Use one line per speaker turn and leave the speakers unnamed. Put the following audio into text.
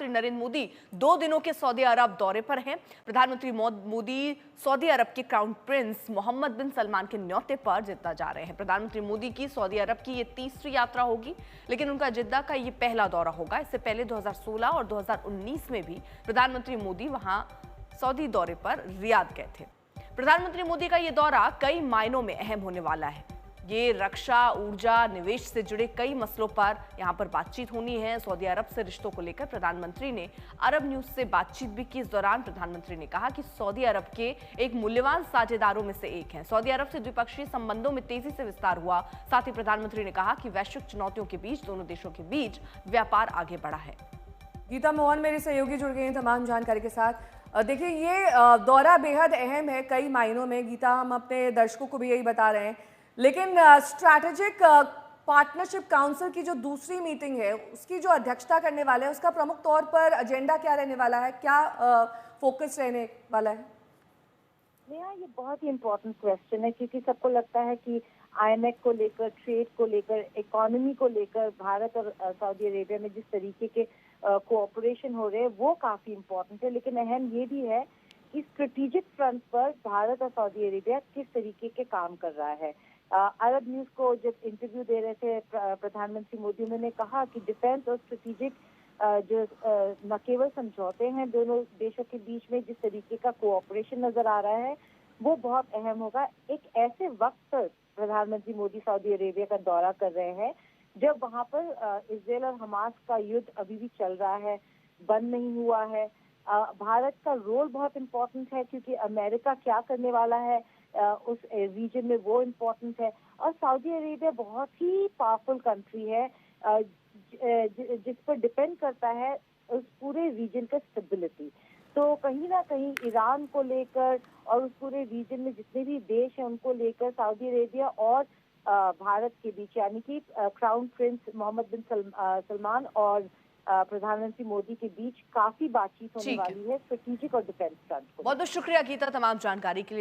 प्रधानमंत्री नरेंद्र मोदी 2 दिनों के सऊदी अरब दौरे पर हैं। प्रधानमंत्री मोदी सऊदी अरब के क्राउन प्रिंस मोहम्मद बिन सलमान के न्योते पर जिद्दा जा रहे हैं। प्रधानमंत्री मोदी की सऊदी अरब की ये तीसरी यात्रा होगी, लेकिन उनका जिद्दा का ये पहला दौरा होगा। इससे पहले 2016 और 2019 में भी प्रधानमंत्री मोदी वहां सऊदी दौरे पर रियाद गए थे। प्रधानमंत्री मोदी का ये दौरा कई मायनों में अहम होने वाला है। ये रक्षा, ऊर्जा, निवेश से जुड़े कई मसलों पर यहां पर बातचीत होनी है। सऊदी अरब से रिश्तों को लेकर प्रधानमंत्री ने अरब न्यूज से बातचीत भी की। इस दौरान प्रधानमंत्री ने कहा कि सऊदी अरब के एक मूल्यवान साझेदारों में से एक है। सऊदी अरब से द्विपक्षीय संबंधों में तेजी से विस्तार हुआ। साथ ही प्रधानमंत्री ने कहा कि वैश्विक चुनौतियों के बीच दोनों देशों के बीच व्यापार आगे बढ़ा है।
गीता मोहन मेरे सहयोगी जुड़ गए हैं तमाम जानकारी के साथ। देखिए, ये दौरा बेहद अहम है कई मायनों में। गीता, हम अपने दर्शकों को भी यही बता रहे हैं, लेकिन स्ट्रैटेजिक पार्टनरशिप काउंसिल की जो दूसरी मीटिंग है उसकी जो अध्यक्षता करने वाले हैं, उसका प्रमुख तौर पर एजेंडा क्या रहने वाला है, क्या फोकस रहने वाला है?
नेहा, ये बहुत ही इम्पोर्टेंट क्वेश्चन है, क्योंकि सबको लगता है कि आईएमएफ को लेकर, ट्रेड को लेकर, इकोनॉमी को लेकर भारत और सऊदी अरेबिया में जिस तरीके के कोऑपरेशन हो रहे हैं वो काफी इम्पोर्टेंट है। लेकिन अहम ये भी है कि स्ट्रेटेजिक फ्रंट पर भारत और सऊदी अरेबिया किस तरीके के काम कर रहा है। अरब न्यूज को जब इंटरव्यू दे रहे थे प्रधानमंत्री मोदी, उन्होंने कहा कि डिफेंस और स्ट्रेटेजिक जो न केवल समझौते हैं दोनों देशों के बीच में, जिस तरीके का कोऑपरेशन नजर आ रहा है वो बहुत अहम होगा। एक ऐसे वक्त पर प्रधानमंत्री मोदी सऊदी अरेबिया का दौरा कर रहे हैं जब वहां पर इजराइल और हमास का युद्ध अभी भी चल रहा है, बंद नहीं हुआ है। भारत का रोल बहुत इम्पोर्टेंट है, क्योंकि अमेरिका क्या करने वाला है उस रीजन में वो इम्पोर्टेंट है। और सऊदी अरेबिया बहुत ही पावरफुल कंट्री है जिस पर डिपेंड करता है उस पूरे रीजन का स्टेबिलिटी। तो कहीं ना कहीं ईरान को लेकर और उस पूरे रीजन में जितने भी देश हैं उनको लेकर सऊदी अरेबिया और भारत के बीच, यानी कि क्राउन प्रिंस मोहम्मद बिन सलमान और प्रधानमंत्री मोदी के बीच काफी बातचीत होने वाली है स्ट्रेटेजिक और डिफेंस फ्रंट को।
बहुत बहुत शुक्रिया गीता तमाम जानकारी के लिए।